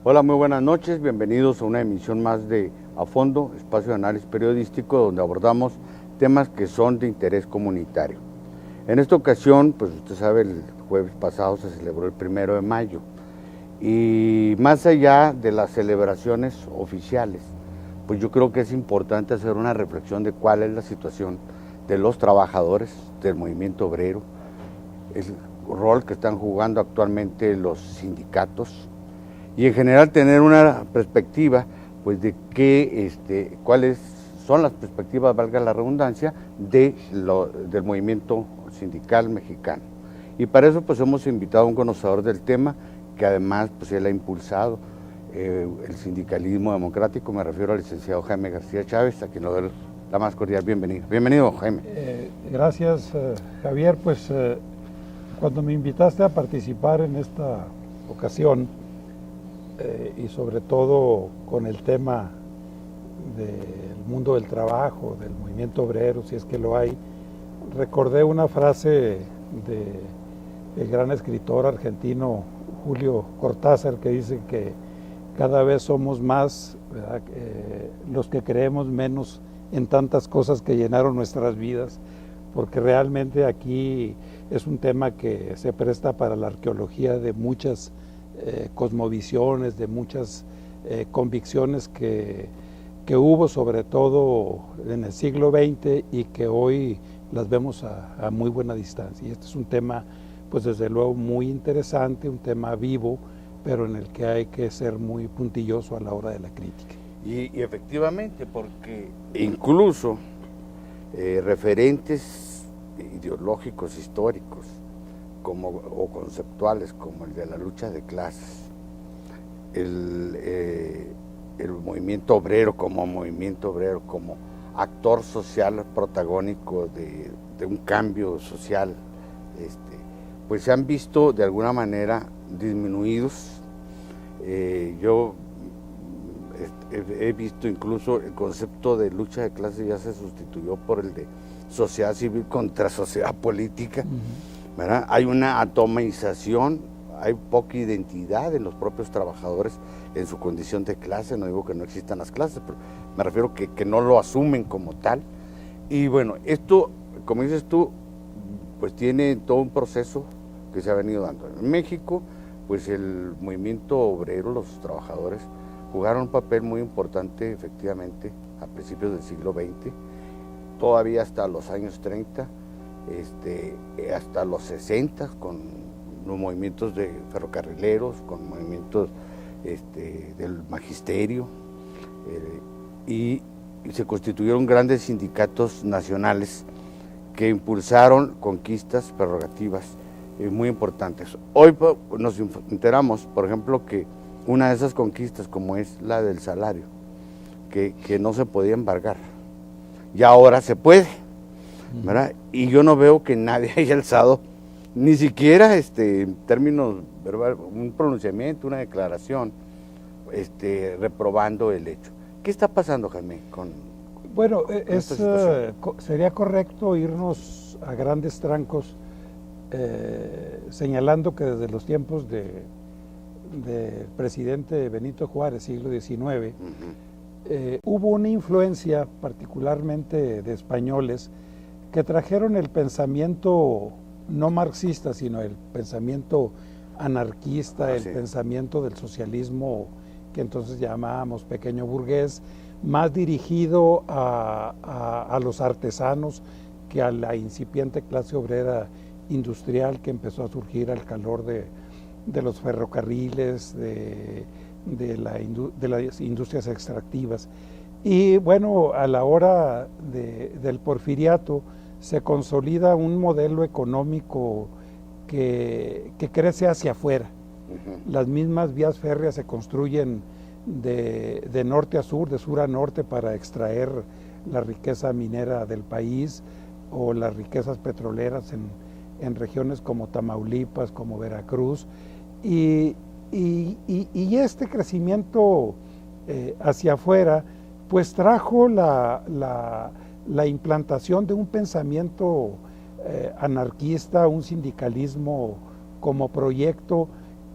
Hola, muy buenas noches, bienvenidos a una emisión más de A Fondo, espacio de análisis periodístico donde abordamos temas que son de interés comunitario. En esta ocasión, pues usted sabe, el jueves pasado se celebró el 1 de mayo y más allá de las celebraciones oficiales, pues yo creo que es importante hacer una reflexión de cuál es la situación de los trabajadores del movimiento obrero, el rol que están jugando actualmente los sindicatos, y en general tener una perspectiva pues de cuáles son las perspectivas, valga la redundancia, del movimiento sindical mexicano. Y para eso pues hemos invitado a un conocedor del tema que además pues él ha impulsado el sindicalismo democrático, me refiero al licenciado Jaime García Chávez, a quien le doy la más cordial bienvenida. Bienvenido, Jaime. Gracias, Javier. Pues cuando me invitaste a participar en esta ocasión, y sobre todo con el tema del mundo del trabajo, del movimiento obrero, si es que lo hay, recordé una frase del gran escritor argentino Julio Cortázar, que dice que cada vez somos más, ¿verdad?, los que creemos menos en tantas cosas que llenaron nuestras vidas, porque realmente aquí es un tema que se presta para la arqueología de muchas cosmovisiones, de muchas convicciones que hubo sobre todo en el siglo XX y que hoy las vemos a muy buena distancia. Y este es un tema, pues desde luego muy interesante, un tema vivo, pero en el que hay que ser muy puntilloso a la hora de la crítica. Y efectivamente, porque incluso referentes ideológicos, históricos, o conceptuales, como el de la lucha de clases, el movimiento obrero, como actor social protagónico de un cambio social, pues se han visto de alguna manera disminuidos. Yo he visto incluso el concepto de lucha de clases ya se sustituyó por el de sociedad civil contra sociedad política. ¿Verdad? Hay una atomización, hay poca identidad en los propios trabajadores en su condición de clase. No digo que no existan las clases, pero me refiero que no lo asumen como tal. Y bueno, esto, como dices tú, pues tiene todo un proceso que se ha venido dando. En México, pues el movimiento obrero, los trabajadores, jugaron un papel muy importante, efectivamente, a principios del siglo XX, todavía hasta los años 30, hasta los 60, con los movimientos de ferrocarrileros, con movimientos del magisterio, y se constituyeron grandes sindicatos nacionales que impulsaron conquistas, prerrogativas muy importantes. Hoy nos enteramos, por ejemplo, que una de esas conquistas, como es la del salario, que no se podía embargar, y ahora se puede, ¿verdad? Y yo no veo que nadie haya alzado ni siquiera en términos verbales un pronunciamiento, una declaración reprobando el hecho. ¿Qué está pasando, Jaime, con sería correcto irnos a grandes trancos señalando que desde los tiempos del presidente Benito Juárez, siglo XIX, hubo una influencia particularmente de españoles que trajeron el pensamiento no marxista, sino el pensamiento anarquista, el pensamiento del socialismo que entonces llamábamos pequeño burgués, más dirigido a los artesanos que a la incipiente clase obrera industrial que empezó a surgir al calor de los ferrocarriles, de las industrias extractivas. Y bueno, a la hora del porfiriato se consolida un modelo económico que crece hacia afuera. Las mismas vías férreas se construyen de norte a sur, de sur a norte, para extraer la riqueza minera del país o las riquezas petroleras en regiones como Tamaulipas, como Veracruz, y este crecimiento hacia afuera pues trajo la implantación de un pensamiento anarquista, un sindicalismo como proyecto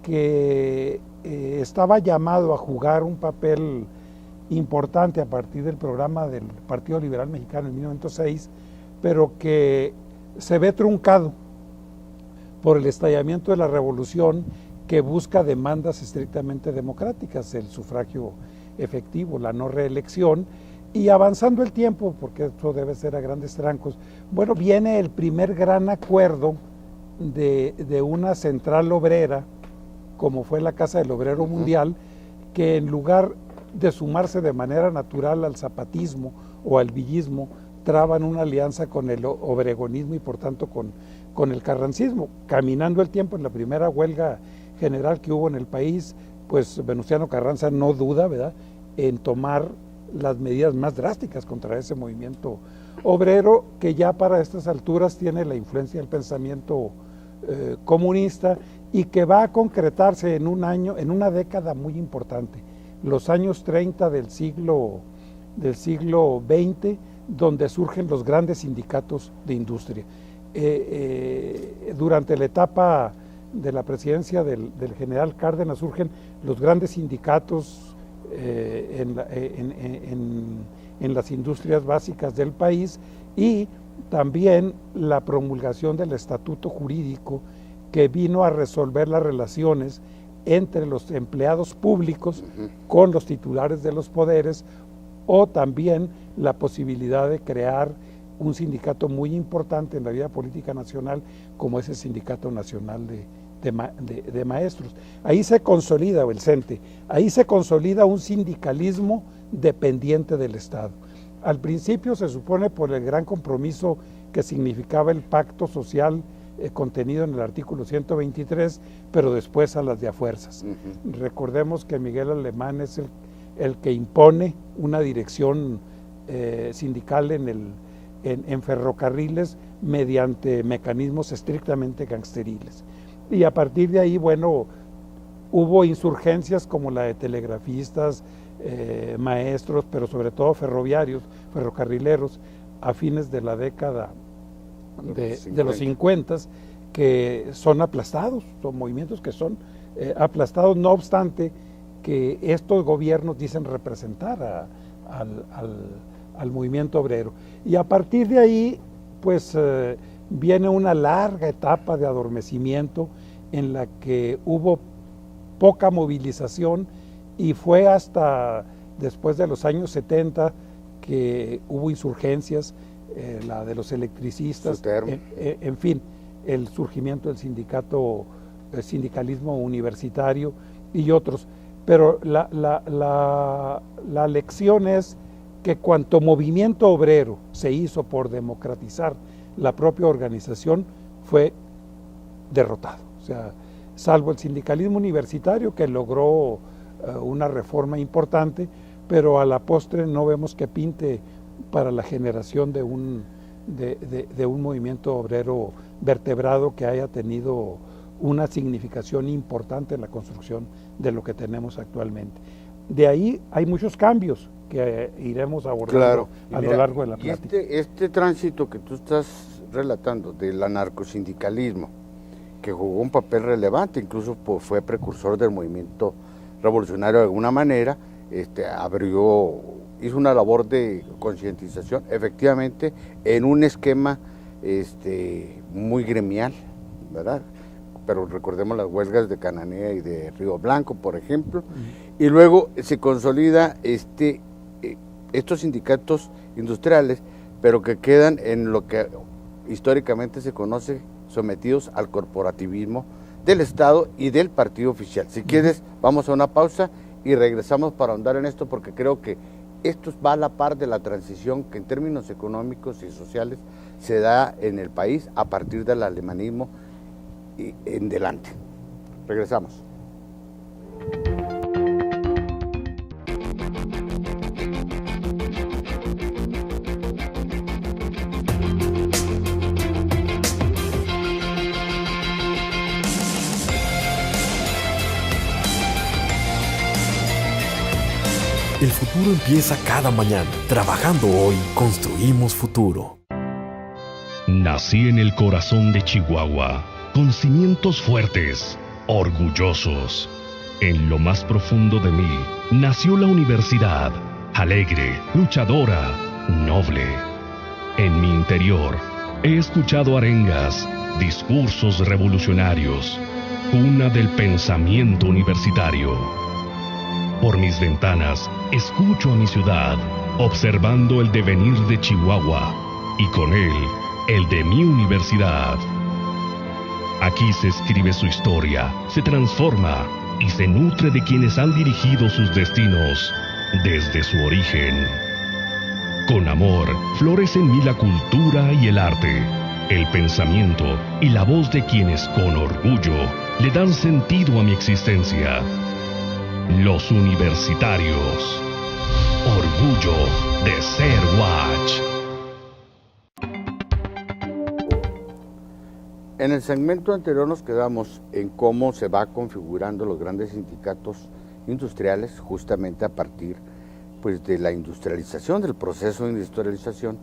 que estaba llamado a jugar un papel importante a partir del programa del Partido Liberal Mexicano en 1906, pero que se ve truncado por el estallamiento de la revolución que busca demandas estrictamente democráticas, el sufragio efectivo, la no reelección, y avanzando el tiempo, porque esto debe ser a grandes trancos, bueno, viene el primer gran acuerdo de una central obrera, como fue la Casa del Obrero Mundial, que en lugar de sumarse de manera natural al zapatismo o al villismo, traban una alianza con el obregonismo y por tanto con el carrancismo. Caminando el tiempo, en la primera huelga general que hubo en el país, pues Venustiano Carranza no duda, ¿verdad?, en tomar las medidas más drásticas contra ese movimiento obrero, que ya para estas alturas tiene la influencia del pensamiento comunista y que va a concretarse en una década muy importante, los años 30 del siglo XX, donde surgen los grandes sindicatos de industria. Durante la etapa de la presidencia del general Cárdenas surgen los grandes sindicatos en las industrias básicas del país, y también la promulgación del estatuto jurídico que vino a resolver las relaciones entre los empleados públicos con los titulares de los poderes, o también la posibilidad de crear un sindicato muy importante en la vida política nacional, como es el Sindicato Nacional de Maestros. Ahí se consolida el CENTE, ahí se consolida un sindicalismo dependiente del Estado. Al principio se supone por el gran compromiso que significaba el pacto social contenido en el artículo 123, pero después a las de a fuerzas. Recordemos que Miguel Alemán es el que impone una dirección sindical en ferrocarriles mediante mecanismos estrictamente gangsteriles. Y a partir de ahí, bueno, hubo insurgencias como la de telegrafistas, maestros, pero sobre todo ferroviarios, ferrocarrileros, a fines de la década de los 50, que son aplastados, son movimientos que son aplastados, no obstante que estos gobiernos dicen representar al movimiento obrero. Y a partir de ahí, pues viene una larga etapa de adormecimiento en la que hubo poca movilización, y fue hasta después de los años 70 que hubo insurgencias, la de los electricistas, en fin, el surgimiento del sindicalismo universitario y otros. Pero la lección es que cuanto movimiento obrero se hizo por democratizar la propia organización, fue derrotado. O sea, salvo el sindicalismo universitario, que logró una reforma importante, pero a la postre no vemos que pinte para la generación de un movimiento obrero vertebrado que haya tenido una significación importante en la construcción de lo que tenemos actualmente. De ahí hay muchos cambios que iremos abordando a lo largo de la plática. Este tránsito que tú estás relatando del anarcosindicalismo, que jugó un papel relevante, incluso fue precursor del movimiento revolucionario de alguna manera, hizo una labor de concientización, efectivamente, en un esquema muy gremial, ¿verdad? Pero recordemos las huelgas de Cananea y de Río Blanco, por ejemplo, y luego se consolida estos sindicatos industriales, pero que quedan en lo que históricamente se conoce sometidos al corporativismo del Estado y del partido oficial. Si quieres, vamos a una pausa y regresamos para ahondar en esto, porque creo que esto va a la par de la transición que en términos económicos y sociales se da en el país a partir del alemanismo y en delante. Regresamos. El futuro empieza cada mañana. Trabajando hoy, construimos futuro. Nací en el corazón de Chihuahua, con cimientos fuertes, orgullosos. En lo más profundo de mí, nació la universidad, alegre, luchadora, noble. En mi interior, he escuchado arengas, discursos revolucionarios, cuna del pensamiento universitario. Por mis ventanas, escucho a mi ciudad, observando el devenir de Chihuahua, y con él, el de mi universidad. Aquí se escribe su historia, se transforma y se nutre de quienes han dirigido sus destinos desde su origen. Con amor, florece en mí la cultura y el arte, el pensamiento y la voz de quienes con orgullo le dan sentido a mi existencia. Los universitarios. Orgullo de ser Watch. En el segmento anterior nos quedamos en cómo se va configurando los grandes sindicatos industriales justamente a partir pues, de la industrialización, del proceso de industrialización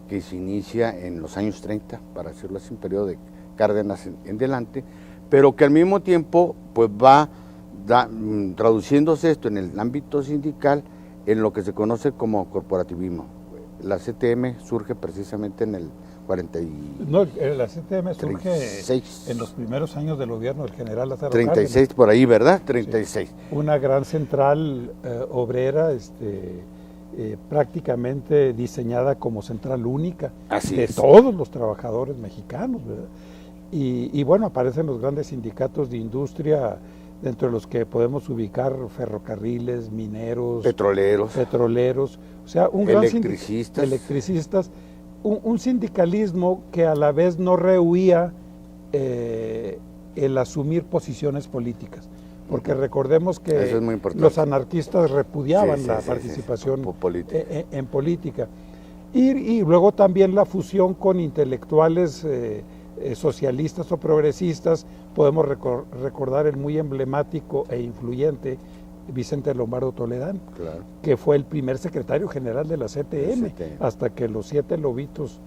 que se inicia en los años 30, para decirlo así, un periodo de Cárdenas en delante, pero que al mismo tiempo pues, va traduciéndose esto en el ámbito sindical en lo que se conoce como corporativismo. La CTM surge precisamente en el 40 No, la CTM surge 36. en los primeros años del gobierno del general Lázaro 36 Cárdenas. por ahí, ¿verdad? 36. Sí. Una gran central obrera, prácticamente diseñada como central única de todos los trabajadores mexicanos, ¿verdad? Y bueno, aparecen los grandes sindicatos de industria, dentro de los que podemos ubicar ferrocarriles, mineros, petroleros, o sea, un gran electricistas, un sindicalismo que a la vez no rehuía el asumir posiciones políticas, porque recordemos que los anarquistas repudiaban la participación en política, y luego también la fusión con intelectuales socialistas o progresistas. Podemos recordar el muy emblemático e influyente Vicente Lombardo Toledano, claro, que fue el primer secretario general de la CTM, hasta que los 7 lobitos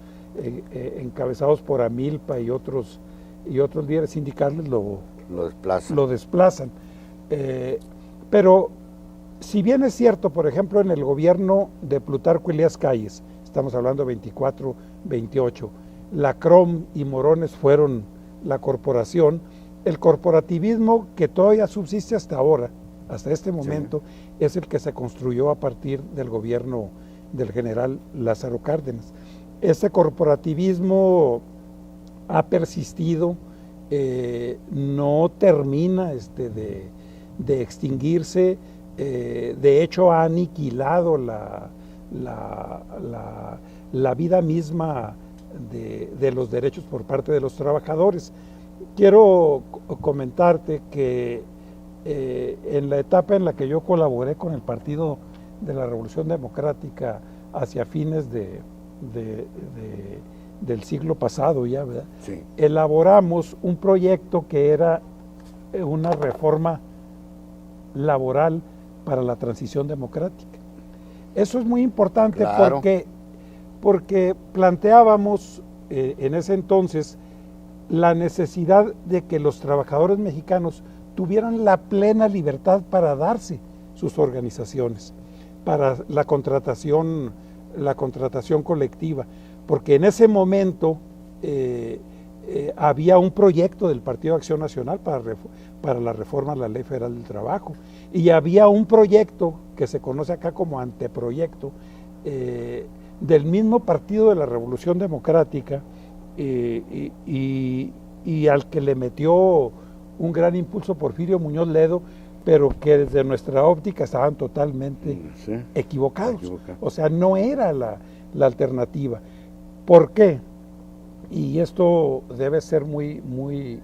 encabezados por Amilpa y otros líderes sindicales lo desplazan. Pero si bien es cierto, por ejemplo, en el gobierno de Plutarco Elías Calles, estamos hablando de 24-28, la CROM y Morones fueron la corporación, el corporativismo que todavía subsiste hasta ahora, hasta este momento, es el que se construyó a partir del gobierno del general Lázaro Cárdenas. Ese corporativismo ha persistido, no termina de extinguirse, de hecho ha aniquilado la vida misma de los derechos por parte de los trabajadores. Quiero comentarte que en la etapa en la que yo colaboré con el Partido de la Revolución Democrática hacia fines del siglo pasado ya, ¿verdad? Sí. Elaboramos un proyecto que era una reforma laboral para la transición democrática. Eso es muy importante, claro, porque planteábamos en ese entonces la necesidad de que los trabajadores mexicanos tuvieran la plena libertad para darse sus organizaciones, para la contratación colectiva, porque en ese momento había un proyecto del Partido de Acción Nacional para la reforma a la Ley Federal del Trabajo, y había un proyecto que se conoce acá como anteproyecto del mismo Partido de la Revolución Democrática, y al que le metió un gran impulso Porfirio Muñoz Ledo, pero que desde nuestra óptica estaban totalmente equivocados. O sea, no era la alternativa. ¿Por qué? Y esto debe ser muy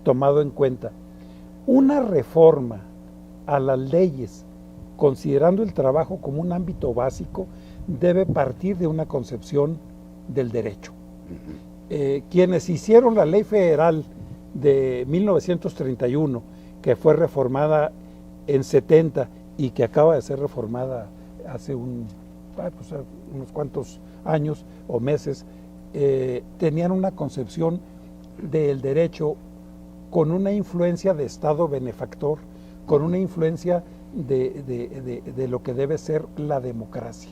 tomado en cuenta. Una reforma a las leyes, considerando el trabajo como un ámbito básico, debe partir de una concepción del derecho. Quienes hicieron la Ley Federal de 1931, que fue reformada en 70 y que acaba de ser reformada hace unos cuantos años o meses, tenían una concepción del derecho con una influencia de Estado benefactor, con una influencia de lo que debe ser la democracia.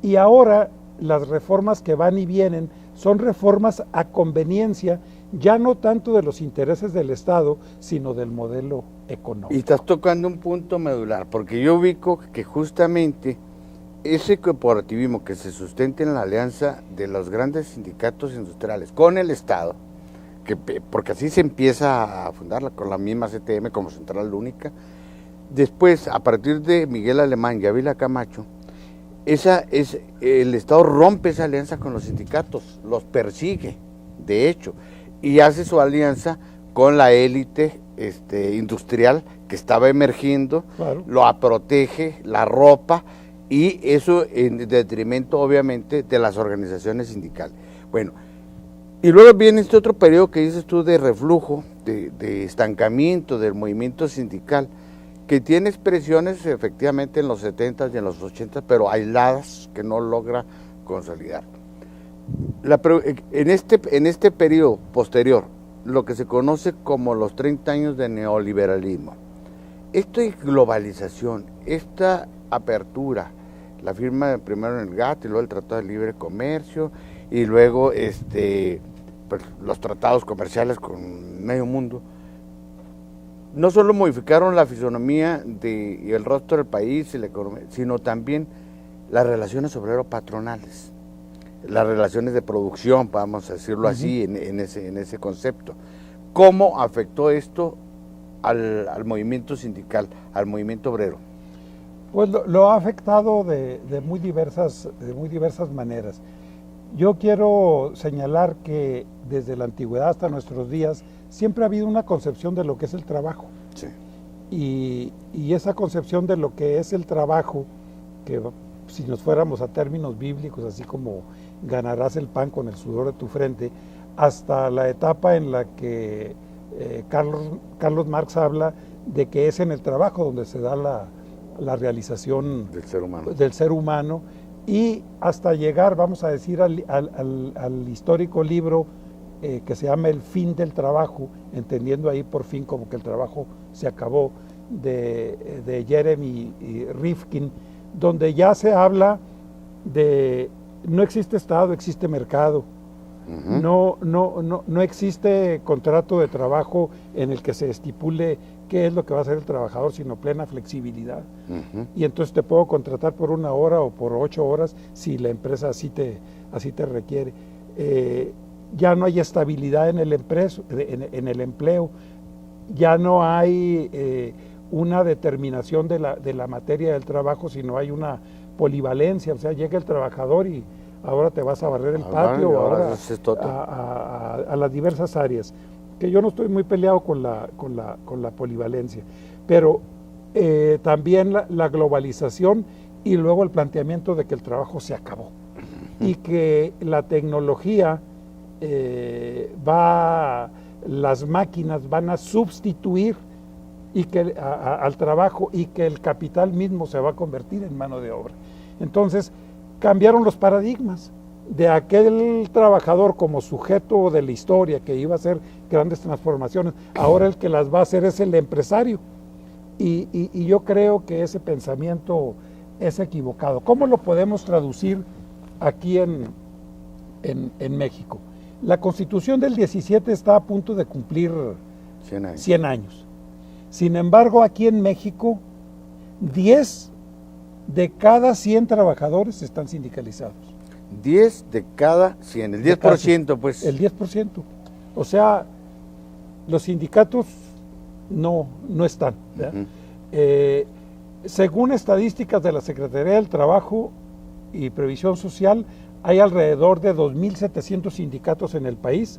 Y ahora las reformas que van y vienen son reformas a conveniencia, ya no tanto de los intereses del Estado, sino del modelo económico. Y estás tocando un punto medular, porque yo ubico que justamente ese cooperativismo que se sustenta en la alianza de los grandes sindicatos industriales con el Estado, porque así se empieza a fundarla con la misma CTM como central única, después a partir de Miguel Alemán y Ávila Camacho, el Estado rompe esa alianza con los sindicatos, los persigue, de hecho, y hace su alianza con la élite industrial que estaba emergiendo, claro, lo protege, la ropa, y eso en detrimento obviamente de las organizaciones sindicales. Bueno, y luego viene este otro periodo que dices tú de reflujo, de estancamiento del movimiento sindical, que tiene expresiones efectivamente en los 70s y en los 80s, pero aisladas, que no logra consolidar. En este periodo posterior, lo que se conoce como los 30 años de neoliberalismo, esta globalización, esta apertura, la firma primero en el GATT y luego el Tratado de Libre Comercio y luego pues, los tratados comerciales con medio mundo, no solo modificaron la fisonomía y el rostro del país y la economía, sino también las relaciones obrero-patronales, las relaciones de producción, vamos a decirlo así, en ese concepto. ¿Cómo afectó esto al movimiento sindical, al movimiento obrero? Pues lo ha afectado de muy diversas maneras. Yo quiero señalar que desde la antigüedad hasta nuestros días siempre ha habido una concepción de lo que es el trabajo. Sí. Y esa concepción de lo que es el trabajo, que si nos fuéramos a términos bíblicos, así como ganarás el pan con el sudor de tu frente, hasta la etapa en la que Carlos Marx habla de que es en el trabajo donde se da la realización del ser humano, y hasta llegar, vamos a decir, al histórico libro que se llama El fin del trabajo, entendiendo ahí por fin como que el trabajo se acabó, de Jeremy Rifkin, donde ya se habla de no existe Estado, existe mercado. No existe contrato de trabajo en el que se estipule qué es lo que va a hacer el trabajador, sino plena flexibilidad. Y entonces te puedo contratar por 1 hora o por 8 horas si la empresa así te requiere. Ya no hay estabilidad en el empleo, ya no hay una determinación de la materia del trabajo, sino hay una polivalencia, o sea, llega el trabajador y ahora te vas a barrer el patio, ahora a las diversas áreas, que yo no estoy muy peleado con la polivalencia, pero también la globalización y luego el planteamiento de que el trabajo se acabó y que la tecnología las máquinas van a sustituir al trabajo, y que el capital mismo se va a convertir en mano de obra. Entonces cambiaron los paradigmas de aquel trabajador como sujeto de la historia que iba a hacer grandes transformaciones. Ahora el que las va a hacer es el empresario, y yo creo que ese pensamiento es equivocado. ¿Cómo lo podemos traducir aquí en México? La Constitución del 17 está a punto de cumplir 100 años. Sin embargo, aquí en México, 10 de cada 100 trabajadores están sindicalizados. 10 de cada 100, el 10%, pues. El 10%. O sea, los sindicatos no están. Según estadísticas de la Secretaría del Trabajo y Previsión Social, hay alrededor de 2.700 sindicatos en el país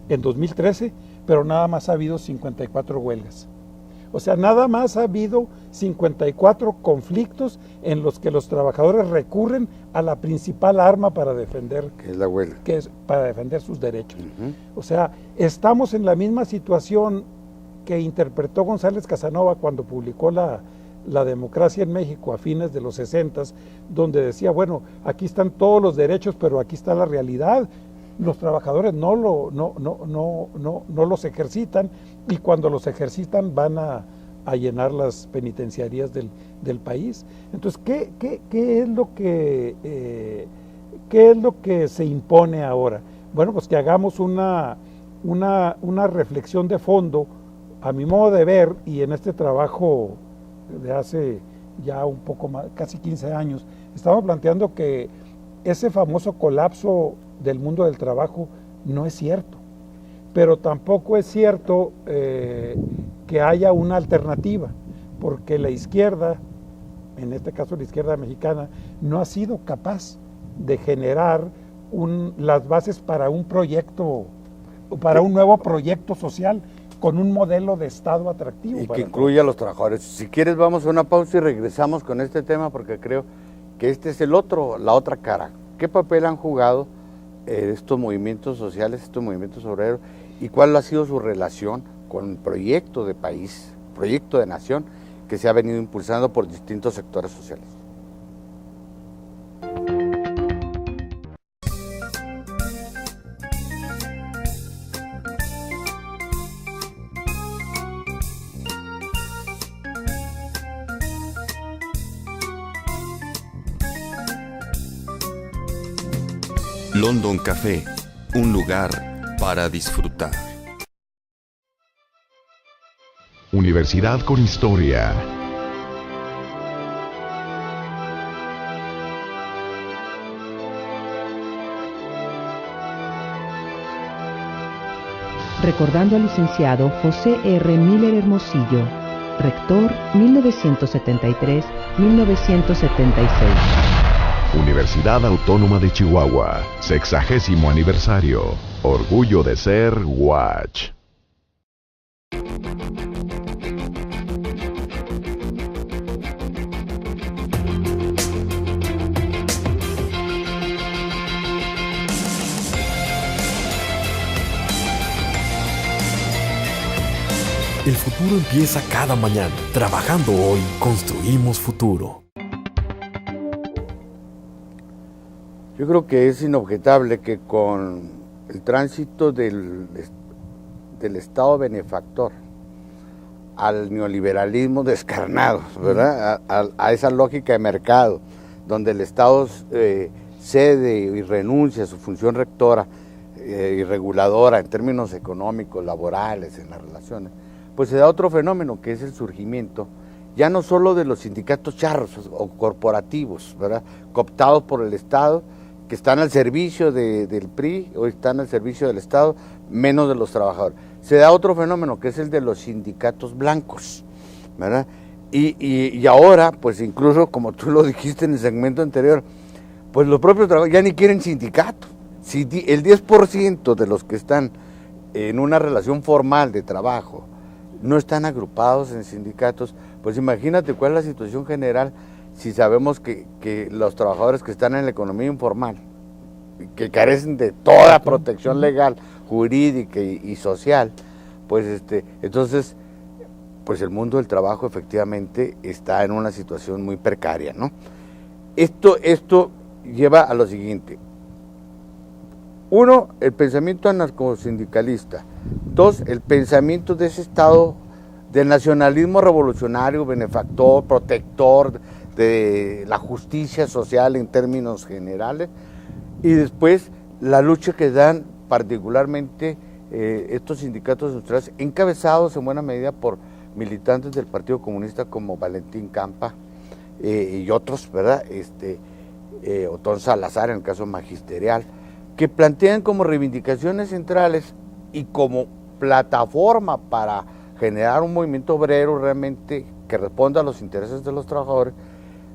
en 2013, pero nada más ha habido 54 huelgas. O sea, nada más ha habido 54 conflictos en los que los trabajadores recurren a la principal arma para defender, que es la huelga, que es para defender sus derechos. O sea, estamos en la misma situación que interpretó González Casanova cuando publicó la la democracia en México a fines de los 60, donde decía, bueno, aquí están todos los derechos, pero aquí está la realidad. Los trabajadores no los ejercitan, y cuando los ejercitan van a llenar las penitenciarías del país. Entonces, ¿qué es lo que se impone ahora? Bueno, pues que hagamos una reflexión de fondo, a mi modo de ver, y en este trabajo de hace ya un poco más, casi 15 años, estamos planteando que ese famoso colapso del mundo del trabajo no es cierto, pero tampoco es cierto que haya una alternativa, porque la izquierda, en este caso la izquierda mexicana, no ha sido capaz de generar las bases para un proyecto, para un nuevo proyecto social con un modelo de Estado atractivo. Y que incluya a los trabajadores. Si quieres vamos a una pausa y regresamos con este tema, porque creo que este es la otra cara. ¿Qué papel han jugado estos movimientos sociales, estos movimientos obreros, y cuál ha sido su relación con el proyecto de país, proyecto de nación que se ha venido impulsando por distintos sectores sociales? London Café, un lugar para disfrutar. Universidad con historia. Recordando al licenciado José R. Miller Hermosillo, rector 1973-1976. Universidad Autónoma de Chihuahua, 60º aniversario. Orgullo de ser UACH. El futuro empieza cada mañana. Trabajando hoy, construimos futuro. Yo creo que es inobjetable que con el tránsito del Estado benefactor al neoliberalismo descarnado, ¿verdad? A esa lógica de mercado, donde el Estado cede y renuncia a su función rectora y reguladora en términos económicos, laborales, en las relaciones, pues se da otro fenómeno, que es el surgimiento ya no solo de los sindicatos charros o corporativos, ¿verdad?, cooptados por el Estado, que están al servicio del PRI o están al servicio del Estado, menos de los trabajadores. Se da otro fenómeno, que es el de los sindicatos blancos, ¿verdad? Y ahora, pues incluso, como tú lo dijiste en el segmento anterior, pues los propios trabajadores ya ni quieren sindicato. Si el 10% de los que están en una relación formal de trabajo no están agrupados en sindicatos, pues imagínate cuál es la situación general si sabemos que los trabajadores que están en la economía informal, que carecen de toda protección legal, jurídica y social, pues entonces, pues el mundo del trabajo efectivamente está en una situación muy precaria, ¿no? Esto lleva a lo siguiente: uno, el pensamiento anarcosindicalista; dos, el pensamiento de ese estado del nacionalismo revolucionario, benefactor, protector de la justicia social en términos generales; y después la lucha que dan particularmente estos sindicatos industriales, encabezados en buena medida por militantes del Partido Comunista como Valentín Campa y otros, ¿verdad? Otón Salazar, en el caso magisterial, que plantean como reivindicaciones centrales y como plataforma para generar un movimiento obrero realmente que responda a los intereses de los trabajadores,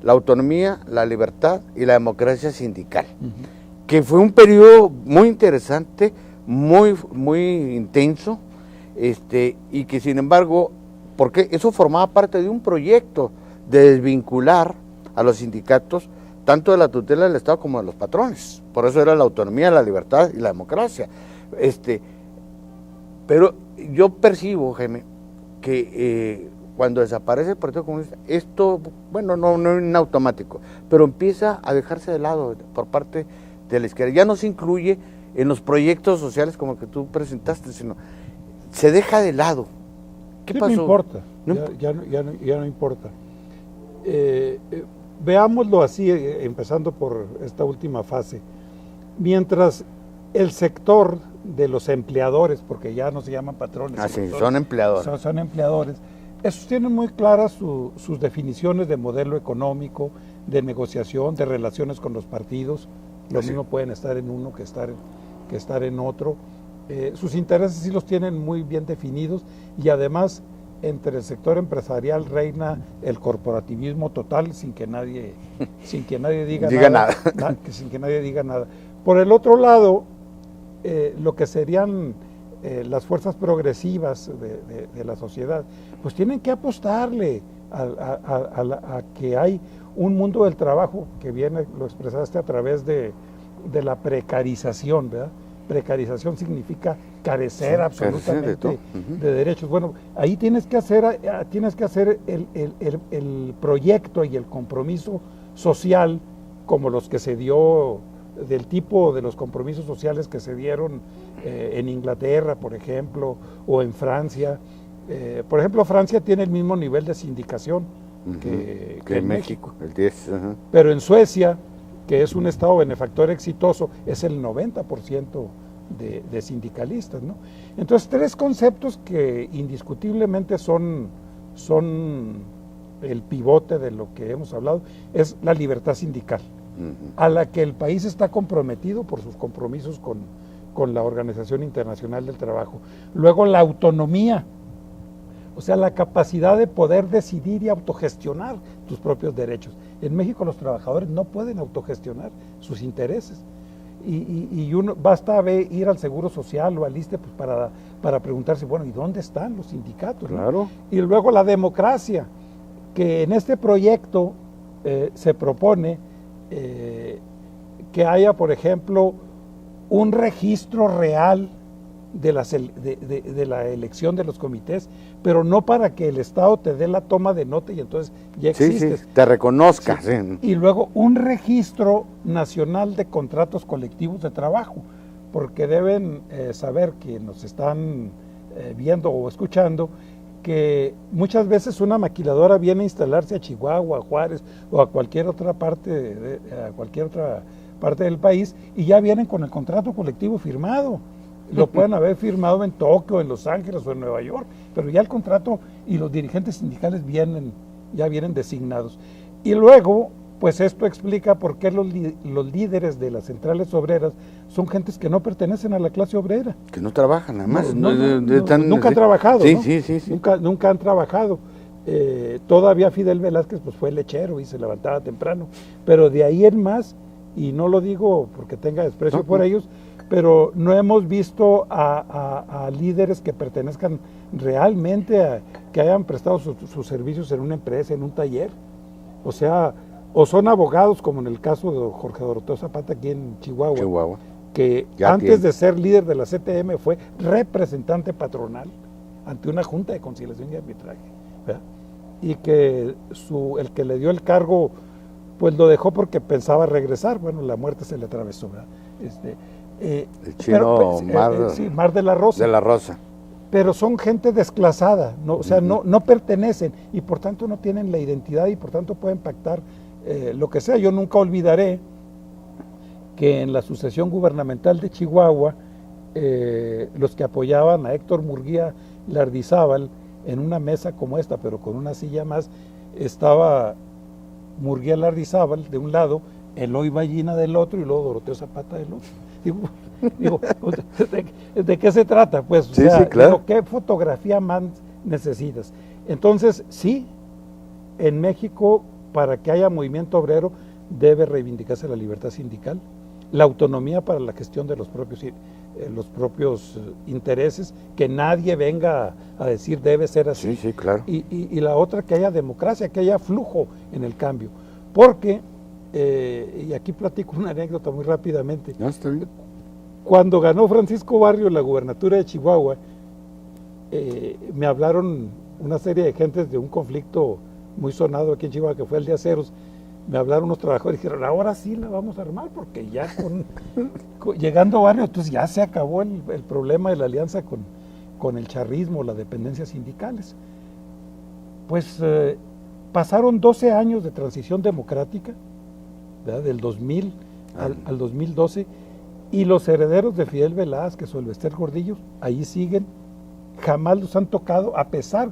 la autonomía, la libertad y la democracia sindical, que fue un periodo muy interesante, muy intenso, y que sin embargo, porque eso formaba parte de un proyecto de desvincular a los sindicatos tanto de la tutela del Estado como de los patrones. Por eso era la autonomía, la libertad y la democracia. Pero yo percibo, Jaime, que cuando desaparece el Partido Comunista, esto, bueno, no en automático, pero empieza a dejarse de lado por parte de la izquierda. Ya no se incluye en los proyectos sociales como el que tú presentaste, sino se deja de lado. ¿Qué pasó? No importa, ya no importa. Veámoslo así, empezando por esta última fase. Mientras el sector de los empleadores, porque ya no se llaman patrones, son empleadores. Son empleadores. Esos tienen muy claras sus definiciones de modelo económico, de negociación, de relaciones con los partidos. Lo mismo pueden estar en uno que estar en otro. Sus intereses sí los tienen muy bien definidos y además entre el sector empresarial reina el corporativismo total sin que nadie diga nada. Sin que nadie diga nada. Por el otro lado, lo que serían las fuerzas progresivas de la sociedad, pues tienen que apostarle a que hay un mundo del trabajo que viene, lo expresaste a través de la precarización, ¿verdad? Precarización significa carecer absolutamente de derechos. Bueno, ahí tienes que hacer el proyecto y el compromiso social como los que se dio, del tipo de los compromisos sociales que se dieron en Inglaterra, por ejemplo, o en Francia. Por ejemplo, Francia tiene el mismo nivel de sindicación que en México. El 10. Pero en Suecia, que es un estado benefactor exitoso, es el 90% de sindicalistas, ¿no? Entonces, tres conceptos que indiscutiblemente son el pivote de lo que hemos hablado, es la libertad sindical, a la que el país está comprometido por sus compromisos con la Organización Internacional del Trabajo. Luego, la autonomía, o sea, la capacidad de poder decidir y autogestionar tus propios derechos. En México los trabajadores no pueden autogestionar sus intereses. Y uno basta ir al Seguro Social o al ISSSTE pues, para preguntarse, bueno, ¿y dónde están los sindicatos? Claro. ¿No? Y luego la democracia, que en este proyecto se propone que haya, por ejemplo, un registro real de la elección de los comités, pero no para que el Estado te dé la toma de nota y entonces ya existes. Sí, te reconozca. Sí. Y luego un registro nacional de contratos colectivos de trabajo, porque deben saber que nos están viendo o escuchando que muchas veces una maquiladora viene a instalarse a Chihuahua, a Juárez o a cualquier otra parte del país y ya vienen con el contrato colectivo firmado. Lo pueden haber firmado en Tokio, en Los Ángeles o en Nueva York, pero ya el contrato y los dirigentes sindicales ya vienen designados. Y luego, pues esto explica por qué los líderes de las centrales obreras son gentes que no pertenecen a la clase obrera. Que no trabajan, además. Nunca han trabajado, sí, ¿no? Sí. Nunca han trabajado. Todavía Fidel Velázquez pues fue lechero y se levantaba temprano, pero de ahí en más, y no lo digo porque tenga desprecio por ellos, pero no hemos visto a líderes que pertenezcan realmente que hayan prestado sus servicios en una empresa, en un taller. O sea, o son abogados, como en el caso de Jorge Doroteo Zapata aquí en Chihuahua. Que ya antes de ser líder de la CTM fue representante patronal ante una junta de conciliación y arbitraje, ¿verdad? Y que el que le dio el cargo, pues lo dejó porque pensaba regresar. Bueno, la muerte se le atravesó, ¿verdad? El chino Mar de la Rosa. De la Rosa. Pero son gente desclasada, ¿no? O sea, no pertenecen y por tanto no tienen la identidad y por tanto pueden pactar lo que sea. Yo nunca olvidaré que en la sucesión gubernamental de Chihuahua, los que apoyaban a Héctor Murguía Lardizábal en una mesa como esta, pero con una silla más, estaba Murguía Lardizábal de un lado, Eloy Ballina del otro y luego Doroteo Zapata del otro. Digo, ¿de qué se trata? Pues, sí, claro. ¿Qué fotografía más necesitas? Entonces, sí, en México, para que haya movimiento obrero, debe reivindicarse la libertad sindical, la autonomía para la gestión de los propios intereses, que nadie venga a decir debe ser así. Sí, claro. Y la otra, que haya democracia, que haya flujo en el cambio. Porque, y aquí platico una anécdota muy rápidamente. No, está bien. Cuando ganó Francisco Barrio la gubernatura de Chihuahua, me hablaron una serie de gentes de un conflicto muy sonado aquí en Chihuahua, que fue el de aceros. Me hablaron unos trabajadores y dijeron, ahora sí la vamos a armar, porque ya llegando a barrio, entonces ya se acabó el problema de la alianza con el charrismo, las dependencias sindicales. Pues pasaron 12 años de transición democrática, ¿verdad? Del 2000 al 2012, y los herederos de Fidel Velázquez o el Bester Gordillo, ahí siguen, jamás los han tocado, a pesar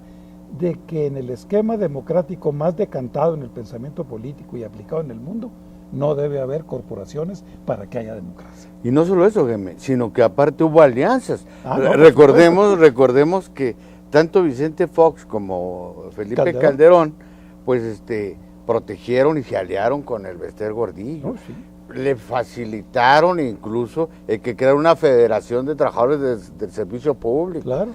de que en el esquema democrático más decantado en el pensamiento político y aplicado en el mundo, no debe haber corporaciones para que haya democracia. Y no solo eso, Jaime, sino que aparte hubo alianzas. No, recordemos que tanto Vicente Fox como Felipe Calderón pues protegieron y se aliaron con el Bester Gordillo. Sí. Le facilitaron incluso el que creara una federación de trabajadores del servicio público. Claro.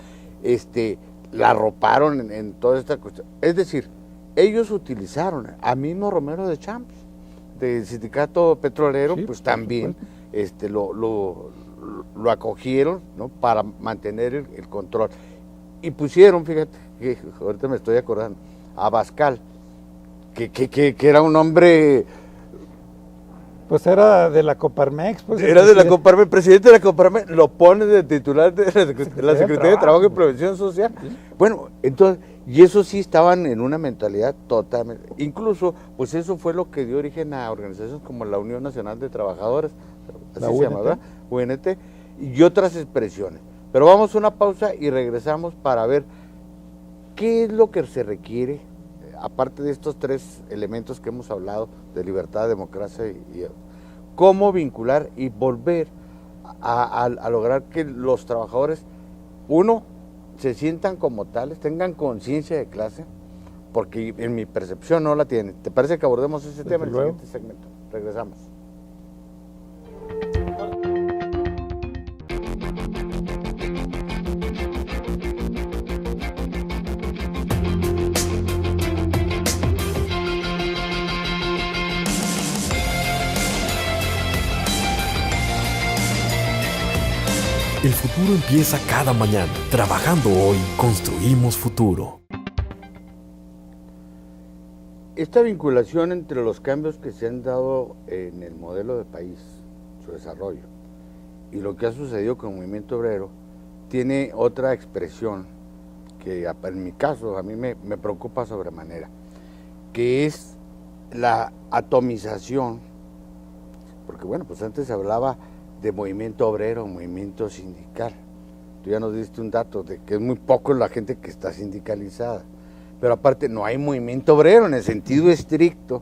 La arroparon en toda esta cuestión. Es decir, ellos utilizaron a mismo Romero de Champs, del sindicato petrolero, pues también lo acogieron, ¿no?, para mantener el control. Y pusieron, fíjate, que ahorita me estoy acordando, a Abascal, que era un hombre... Pues era de la Coparmex. Pues, era de la Coparmex, presidente de la Coparmex, lo pone de titular de la Secretaría de Trabajo y Prevención Social. ¿Sí? Bueno, entonces, y eso sí estaban en una mentalidad totalmente, incluso, pues eso fue lo que dio origen a organizaciones como la Unión Nacional de Trabajadores, así se llama, ¿verdad? UNT, y otras expresiones. Pero vamos a una pausa y regresamos para ver qué es lo que se requiere, aparte de estos tres elementos que hemos hablado, de libertad, democracia y cómo vincular y volver a lograr que los trabajadores, uno, se sientan como tales, tengan conciencia de clase, porque en mi percepción no la tienen. ¿Te parece que abordemos ese tema en el siguiente segmento? Regresamos. El futuro empieza cada mañana. Trabajando hoy, construimos futuro. Esta vinculación entre los cambios que se han dado en el modelo de país, su desarrollo, y lo que ha sucedido con el movimiento obrero, tiene otra expresión que en mi caso a mí me preocupa sobremanera, que es la atomización, porque bueno, pues antes se hablaba de movimiento obrero, movimiento sindical. Tú ya nos diste un dato de que es muy poco la gente que está sindicalizada, pero aparte no hay movimiento obrero en el sentido estricto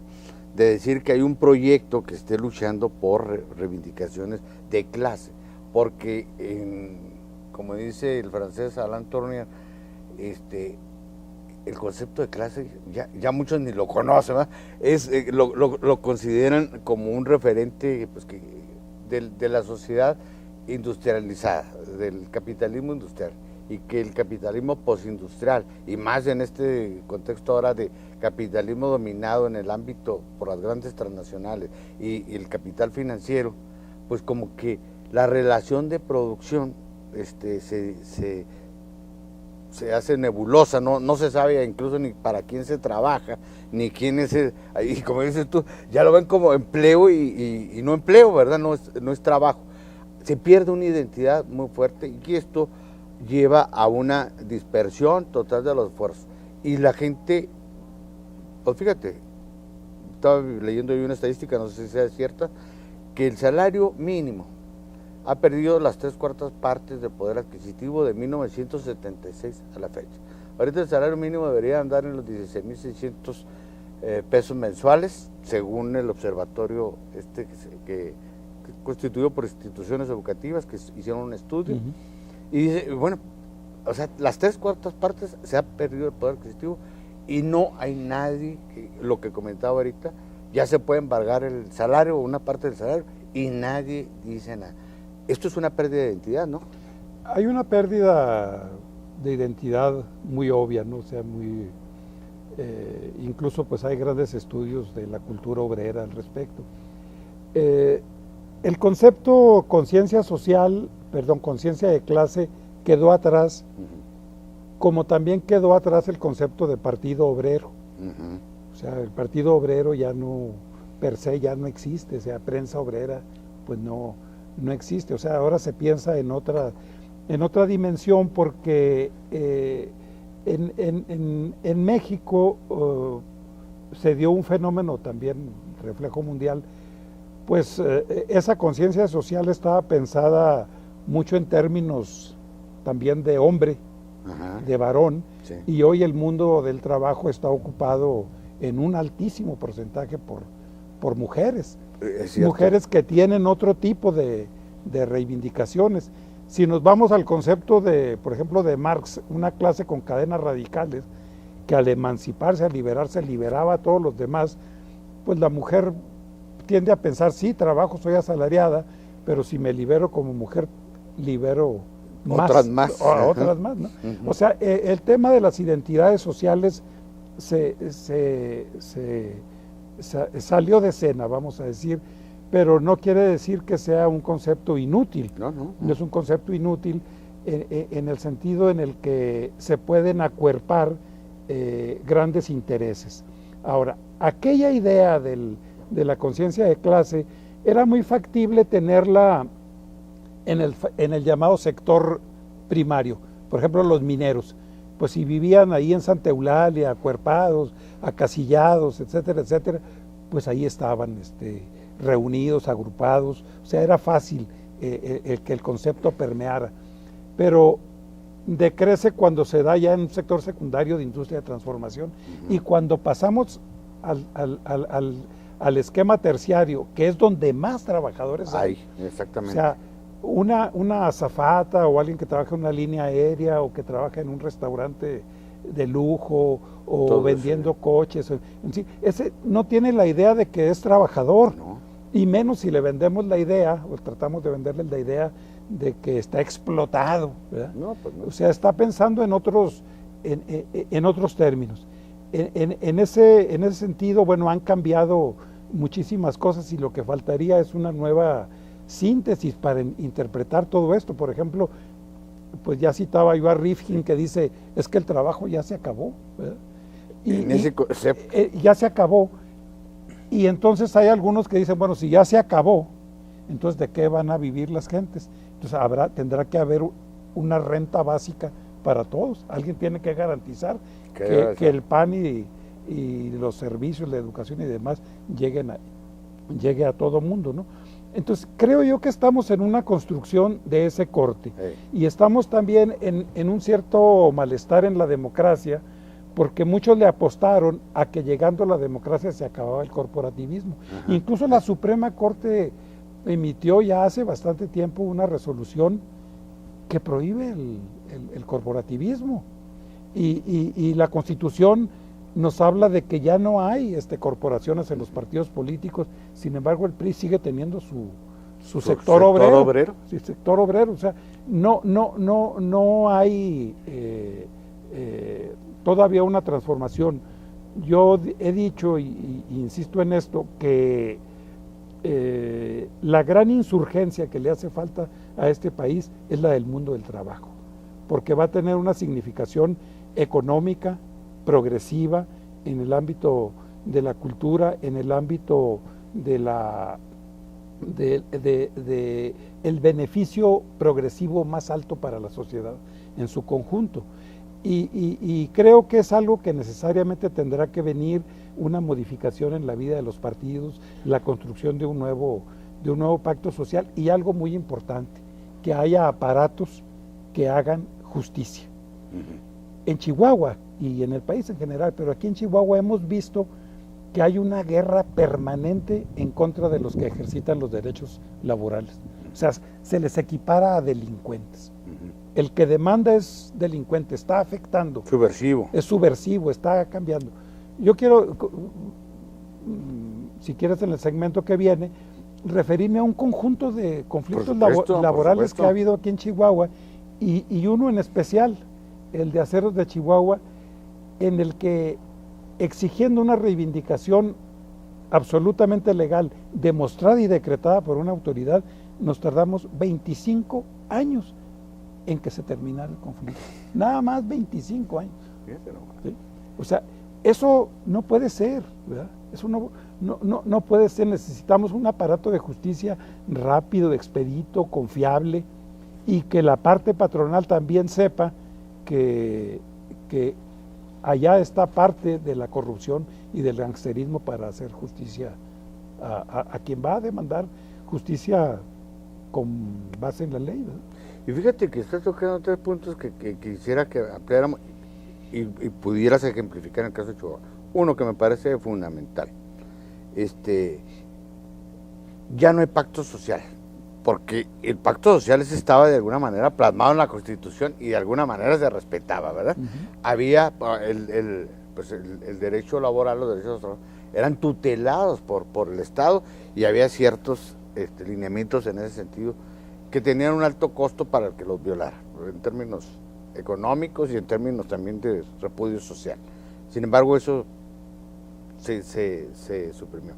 de decir que hay un proyecto que esté luchando por reivindicaciones de clase, porque como dice el francés Alain Tournier, el concepto de clase ya muchos ni lo conocen, ¿verdad? Lo consideran como un referente, pues, de la sociedad industrializada, del capitalismo industrial, y que el capitalismo postindustrial, y más en este contexto ahora de capitalismo dominado en el ámbito por las grandes transnacionales y el capital financiero, pues como que la relación de producción se hace nebulosa, no se sabe incluso ni para quién se trabaja, ni quién es y como dices tú, ya lo ven como empleo y no empleo, ¿verdad? No es trabajo. Se pierde una identidad muy fuerte y esto lleva a una dispersión total de los esfuerzos. Y la gente, pues fíjate, estaba leyendo yo una estadística, no sé si sea cierta, que el salario mínimo ha perdido las 3/4 partes del poder adquisitivo de 1976 a la fecha. Ahorita el salario mínimo debería andar en los 16.600 pesos mensuales, según el observatorio que constituido por instituciones educativas que hicieron un estudio. Y dice, bueno, o sea, las 3/4 partes se ha perdido el poder adquisitivo y no hay nadie, lo que comentaba ahorita, ya se puede embargar el salario o una parte del salario y nadie dice nada. Esto es una pérdida de identidad, ¿no? Hay una pérdida de identidad muy obvia, ¿no? O sea, incluso pues hay grandes estudios de la cultura obrera al respecto. El concepto conciencia de clase quedó atrás como también quedó atrás el concepto de partido obrero. O sea, el partido obrero ya no, per se ya no existe, o sea, prensa obrera pues no existe, o sea, ahora se piensa en otra dimensión porque en México se dio un fenómeno también, reflejo mundial, pues esa conciencia social estaba pensada mucho en términos también de hombre, de varón, Sí. y hoy el mundo del trabajo está ocupado en un altísimo porcentaje por mujeres, Es cierto. mujeres que tienen otro tipo de reivindicaciones. Si nos vamos al concepto de, por ejemplo, de Marx, una clase con cadenas radicales, que al emanciparse, al liberarse, liberaba a todos los demás, pues la mujer tiende a pensar, sí, trabajo, soy asalariada, pero si me libero como mujer, libero Otras más. otras más, ¿no? O sea, el tema de las identidades sociales salió de escena, vamos a decir, pero no quiere decir que sea un concepto inútil. No. No es un concepto inútil en el sentido en el que se pueden acuerpar grandes intereses. Ahora, aquella idea de la conciencia de clase era muy factible tenerla en el llamado sector primario, por ejemplo los mineros, pues si vivían ahí en Santa Eulalia, acuerpados, acasillados, etcétera, etcétera, pues ahí estaban reunidos, agrupados, o sea, era fácil que el concepto permeara, pero decrece cuando se da ya en un sector secundario de industria de transformación y cuando pasamos al esquema terciario, que es donde más trabajadores hay. Exactamente. O sea, una azafata o alguien que trabaja en una línea aérea o que trabaja en un restaurante de lujo o todo vendiendo eso. coches, en sí, ese no tiene la idea de que es trabajador, No. y menos si le vendemos la idea o tratamos de venderle la idea de que está explotado, ¿verdad? No, pues no. O sea, está pensando en otros términos. En ese sentido, bueno, han cambiado muchísimas cosas y lo que faltaría es una nueva síntesis para interpretar todo esto. Por ejemplo, pues ya citaba yo a Rifkin que dice, es que el trabajo ya se acabó, ¿verdad? En ese concepto. Ya se acabó. Y entonces hay algunos que dicen, bueno, si ya se acabó, entonces ¿de qué van a vivir las gentes? Entonces tendrá que haber una renta básica para todos. Alguien tiene que garantizar que el pan y los servicios, la educación y demás llegue a todo mundo, ¿no? Entonces creo yo que estamos en una construcción de ese corte y estamos también en un cierto malestar en la democracia, porque muchos le apostaron a que llegando a la democracia se acababa el corporativismo. Incluso la Suprema Corte emitió ya hace bastante tiempo una resolución que prohíbe el corporativismo y la Constitución nos habla de que ya no hay corporaciones en los partidos políticos. Sin embargo, el PRI sigue teniendo su sector obrero. Sí, sector obrero. O sea, no hay todavía una transformación. Yo he dicho y insisto en esto que la gran insurgencia que le hace falta a este país es la del mundo del trabajo, porque va a tener una significación económica, progresiva, en el ámbito de la cultura, en el ámbito de el beneficio progresivo más alto para la sociedad en su conjunto. Y creo que es algo que necesariamente tendrá que venir una modificación en la vida de los partidos, la construcción de un nuevo pacto social y algo muy importante, que haya aparatos que hagan justicia. En Chihuahua y en el país en general, pero aquí en Chihuahua hemos visto que hay una guerra permanente en contra de los que ejercitan los derechos laborales. O sea, se les equipara a delincuentes. El que demanda es delincuente, está afectando. Subversivo. Es subversivo, está cambiando. Yo quiero, si quieres en el segmento que viene, referirme a un conjunto de conflictos laborales que ha habido aquí en Chihuahua y uno en especial, el de Aceros de Chihuahua, en el que exigiendo una reivindicación absolutamente legal, demostrada y decretada por una autoridad, nos tardamos 25 años en que se terminara el conflicto. Nada más 25 años. ¿Sí? O sea, eso no puede ser, ¿verdad? Eso no puede ser. Necesitamos un aparato de justicia rápido, expedito, confiable, y que la parte patronal también sepa que allá está parte de la corrupción y del gangsterismo para hacer justicia a quien va a demandar justicia con base en la ley, ¿verdad? Y fíjate que estás tocando 3 puntos que quisiera que ampliáramos y pudieras ejemplificar en el caso de Chihuahua. Uno que me parece fundamental. Ya no hay pacto social, porque el pacto social estaba de alguna manera plasmado en la Constitución y de alguna manera se respetaba, ¿verdad? Había el derecho laboral, los derechos eran tutelados por el Estado y había ciertos lineamientos en ese sentido que tenían un alto costo para el que los violara, en términos económicos y en términos también de repudio social. Sin embargo, eso se suprimió.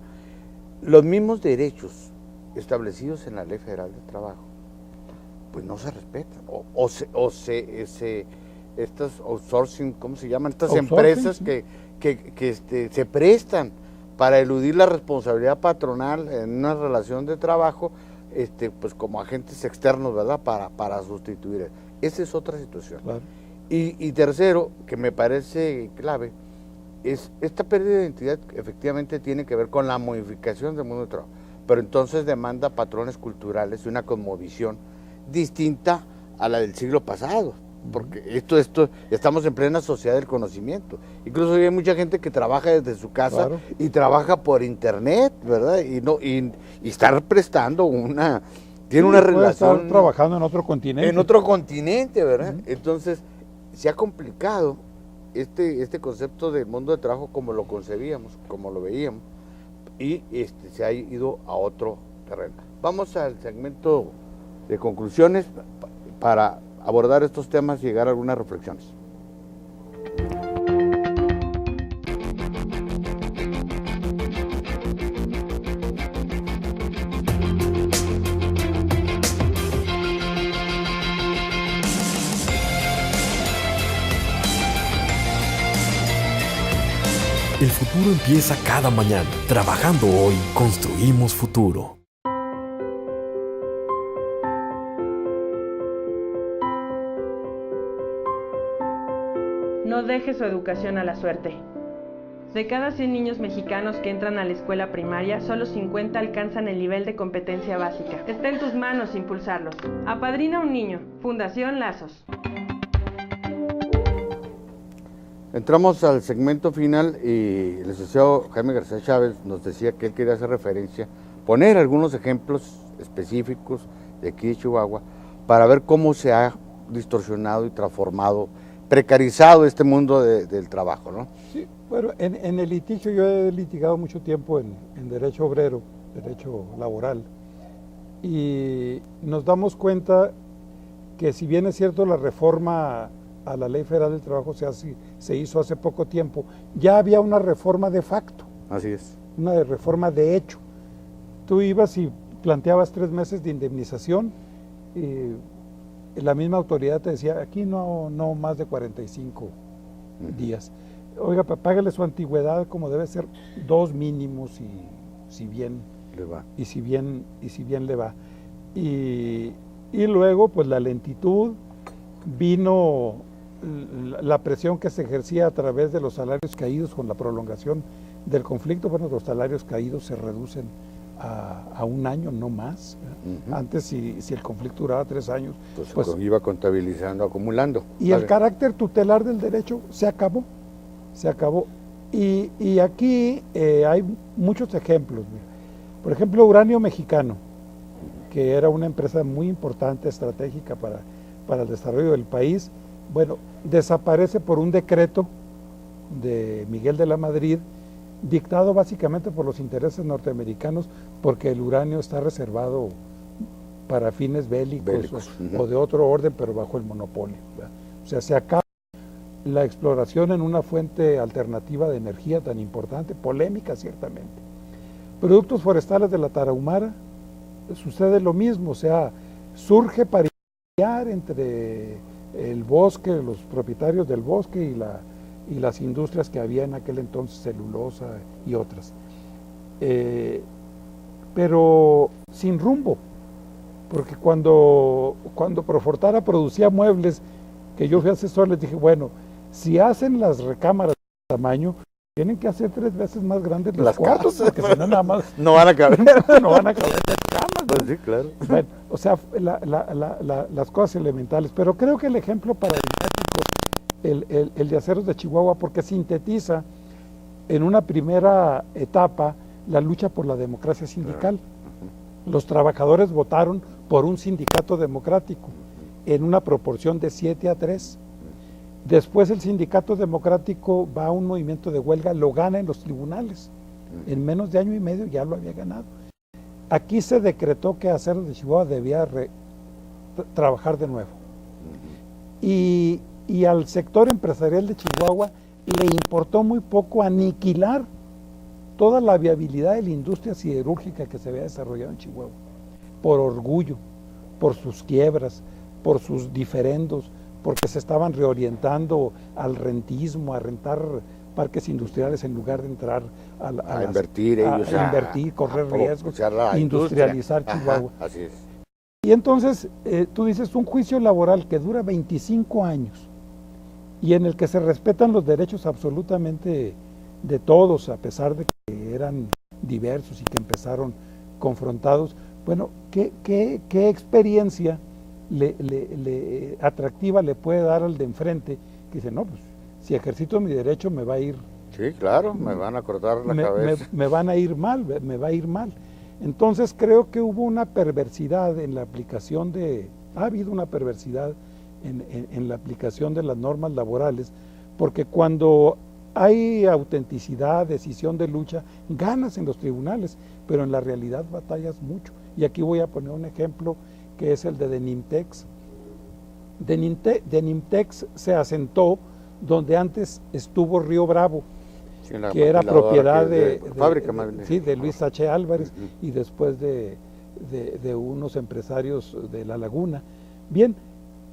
Los mismos derechos establecidos en la Ley Federal de Trabajo, pues no se respetan. Estas outsourcing, ¿cómo se llaman? Estas empresas que se prestan para eludir la responsabilidad patronal en una relación de trabajo, pues como agentes externos, ¿verdad? Para sustituir. Esa es otra situación. Claro. Y tercero, que me parece clave, es esta pérdida de identidad efectivamente tiene que ver con la modificación del mundo del trabajo, pero entonces demanda patrones culturales y una cosmovisión distinta a la del siglo pasado, porque esto estamos en plena sociedad del conocimiento. Incluso hay mucha gente que trabaja desde su casa, claro, y trabaja por internet, ¿verdad? Y estar prestando tiene una relación, estar trabajando en otro continente. En otro continente, ¿verdad? Entonces se ha complicado este concepto del mundo de trabajo como lo concebíamos, como lo veíamos, y se ha ido a otro terreno. Vamos al segmento de conclusiones para abordar estos temas y llegar a algunas reflexiones. El futuro empieza cada mañana. Trabajando hoy, construimos futuro. No deje su educación a la suerte. De cada 100 niños mexicanos que entran a la escuela primaria, solo 50 alcanzan el nivel de competencia básica. Está en tus manos impulsarlos. Apadrina un niño. Fundación Lazos. Entramos al segmento final y el licenciado Jaime García Chávez nos decía que él quería hacer referencia, poner algunos ejemplos específicos de aquí de Chihuahua para ver cómo se ha distorsionado y transformado, precarizado este mundo del trabajo, ¿no? Sí, bueno, en el litigio yo he litigado mucho tiempo en derecho obrero, derecho laboral, y nos damos cuenta que si bien es cierto la reforma a la Ley Federal del Trabajo se hizo hace poco tiempo, ya había una reforma de facto. Así es. Una reforma de hecho. Tú ibas y planteabas 3 meses de indemnización y la misma autoridad te decía, aquí no más de 45 días. Oiga, págale su antigüedad como debe ser 2 mínimos y si bien le va. Y si bien le va. Y luego, pues la lentitud, vino la presión que se ejercía a través de los salarios caídos con la prolongación del conflicto. Bueno, los salarios caídos se reducen a 1 año, no más. Antes, si el conflicto duraba 3 años, pues iba contabilizando, acumulando. Y el carácter tutelar del derecho se acabó. Y aquí hay muchos ejemplos. Por ejemplo, Uranio Mexicano, que era una empresa muy importante, estratégica para el desarrollo del país, bueno, desaparece por un decreto de Miguel de la Madrid, dictado básicamente por los intereses norteamericanos, porque el uranio está reservado para fines bélicos o de otro orden, pero bajo el monopolio, ¿verdad? O sea, se acaba la exploración en una fuente alternativa de energía tan importante, polémica ciertamente. Productos forestales de la Tarahumara, sucede lo mismo, o sea, surge para entre el bosque, los propietarios del bosque y las industrias que había en aquel entonces, celulosa y otras. Pero sin rumbo, porque cuando Profortara producía muebles, que yo fui asesor, les dije, bueno, si hacen las recámaras de tamaño, tienen que hacer 3 veces más grandes los cuartos, porque si no nada más no van a caber. no van a caber las camas, ¿no? Pues sí, claro. Bueno, o sea, las cosas elementales, pero creo que el ejemplo paradigmático, el de Aceros de Chihuahua, porque sintetiza en una primera etapa la lucha por la democracia sindical. Los trabajadores votaron por un sindicato democrático en una proporción de 7-3. Después el sindicato democrático va a un movimiento de huelga, lo gana en los tribunales. En menos de año y medio ya lo había ganado. Aquí se decretó que Aceros de Chihuahua debía trabajar de nuevo. Y al sector empresarial de Chihuahua le importó muy poco aniquilar toda la viabilidad de la industria siderúrgica que se había desarrollado en Chihuahua, por orgullo, por sus quiebras, por sus diferendos, porque se estaban reorientando al rentismo, a rentar parques industriales en lugar de entrar a invertir ellos, a invertir, correr riesgos, industrializar Chihuahua. Ajá, así es. Y entonces tú dices, un juicio laboral que dura 25 años y en el que se respetan los derechos absolutamente de todos, a pesar de que eran diversos y que empezaron confrontados. Bueno, ¿qué experiencia atractiva le puede dar al de enfrente? Que dice, no, pues si ejercito mi derecho me va a ir... Sí, claro, me van a cortar la cabeza. Me van a ir mal, me va a ir mal. Entonces creo que hubo una perversidad en la aplicación ha habido una perversidad en la aplicación de las normas laborales, porque cuando hay autenticidad, decisión de lucha, ganas en los tribunales, pero en la realidad batallas mucho. Y aquí voy a poner un ejemplo que es el de Denimtex. Denimtex se asentó donde antes estuvo Río Bravo, sí, que era propiedad de Luis H. Álvarez y después de unos empresarios de La Laguna. Bien,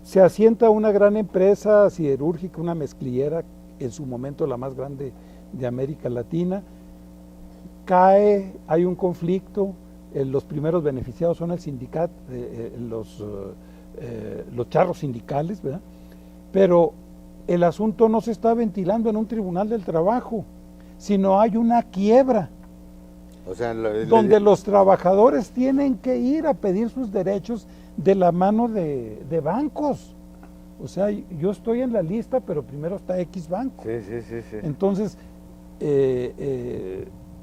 se asienta una gran empresa siderúrgica, una mezclillera, en su momento la más grande de América Latina. Cae, hay un conflicto, los primeros beneficiados son el sindicato, los charros sindicales, ¿verdad? Pero el asunto no se está ventilando en un tribunal del trabajo, sino hay una quiebra, o sea, donde los trabajadores tienen que ir a pedir sus derechos de la mano de bancos. O sea, yo estoy en la lista, pero primero está X banco. Sí. Entonces,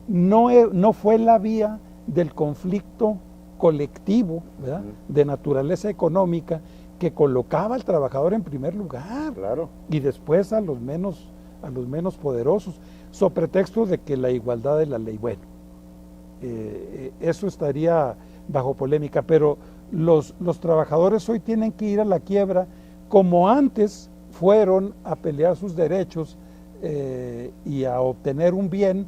no fue la vía del conflicto colectivo, ¿verdad? De naturaleza económica, que colocaba al trabajador en primer lugar, claro, y después a los menos poderosos, so pretexto de que la igualdad de la ley. Bueno, eso estaría bajo polémica, pero los trabajadores hoy tienen que ir a la quiebra como antes fueron a pelear sus derechos y a obtener un bien,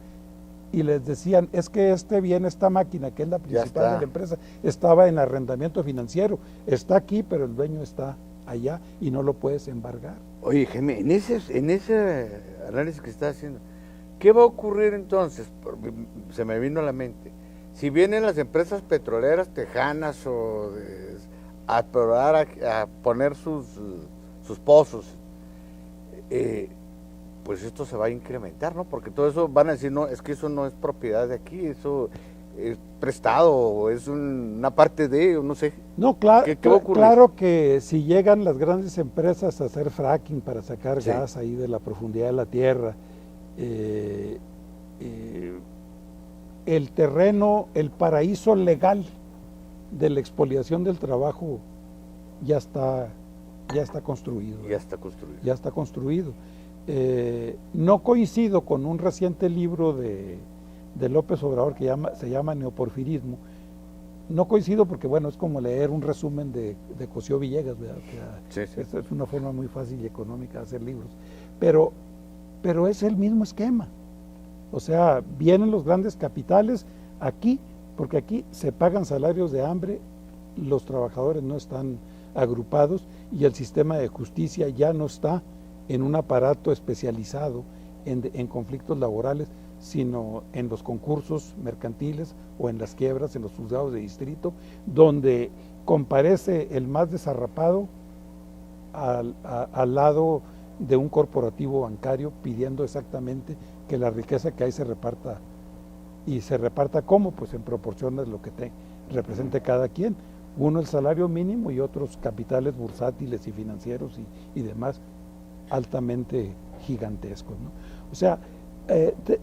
y les decían, es que este bien, esta máquina, que es la principal de la empresa, estaba en arrendamiento financiero, está aquí, pero el dueño está allá y no lo puedes embargar. Oye, Jaime, en ese análisis que estás haciendo, ¿qué va a ocurrir entonces? Se me vino a la mente. Si vienen las empresas petroleras tejanas a probar a poner sus pozos, pues esto se va a incrementar, ¿no? Porque todo eso van a decir, no, es que eso no es propiedad de aquí, eso es prestado, o es una parte de, no sé. No, claro, ¿Qué va a ocurrir? Claro que si llegan las grandes empresas a hacer fracking para sacar gas ahí de la profundidad de la tierra, el terreno, el paraíso legal de la expoliación del trabajo ya está construido. Ya está construido. No coincido con un reciente libro de López Obrador que se llama Neoporfirismo. No coincido porque, bueno, es como leer un resumen de Cosío Villegas, ¿verdad? Esta es una forma muy fácil y económica de hacer libros. Pero es el mismo esquema. O sea, vienen los grandes capitales aquí, porque aquí se pagan salarios de hambre, los trabajadores no están agrupados, y el sistema de justicia ya no está en un aparato especializado en conflictos laborales, sino en los concursos mercantiles o en las quiebras, en los juzgados de distrito, donde comparece el más desarrapado al lado de un corporativo bancario pidiendo exactamente que la riqueza que hay se reparta. ¿Y se reparta cómo? Pues en proporción de lo que represente cada quien. Uno el salario mínimo y otros capitales bursátiles y financieros y demás altamente gigantescos, ¿no? O sea,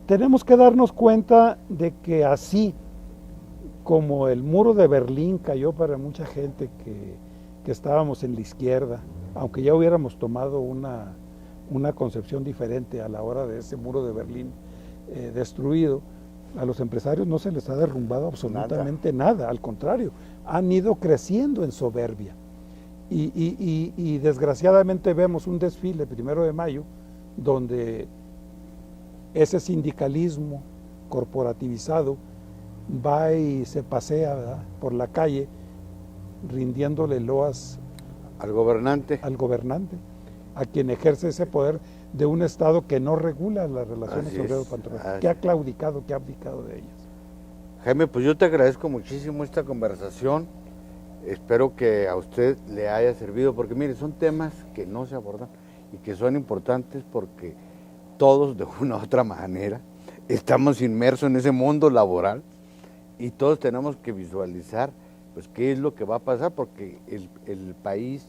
tenemos que darnos cuenta de que así como el muro de Berlín cayó para mucha gente que estábamos en la izquierda, aunque ya hubiéramos tomado una concepción diferente a la hora de ese muro de Berlín destruido, a los empresarios no se les ha derrumbado absolutamente nada, al contrario, han ido creciendo en soberbia. Y desgraciadamente vemos un desfile 1 de mayo donde ese sindicalismo corporativizado va y se pasea, ¿verdad?, por la calle rindiéndole loas al gobernante, a quien ejerce ese poder de un Estado que no regula las relaciones obrero-patronal, que ha claudicado, que ha abdicado de ellas. Jaime, pues yo te agradezco muchísimo esta conversación. Espero que a usted le haya servido, porque mire, son temas que no se abordan y que son importantes porque todos de una u otra manera estamos inmersos en ese mundo laboral y todos tenemos que visualizar pues qué es lo que va a pasar, porque el país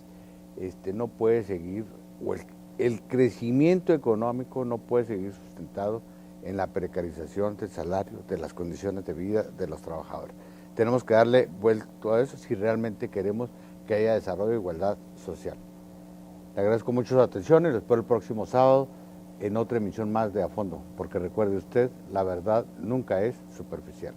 no puede seguir, o el crecimiento económico no puede seguir sustentado en la precarización del salario, de las condiciones de vida de los trabajadores. Tenemos que darle vuelta a eso si realmente queremos que haya desarrollo e igualdad social. Le agradezco mucho su atención y lo espero el próximo sábado en otra emisión más de A Fondo, porque recuerde usted, la verdad nunca es superficial.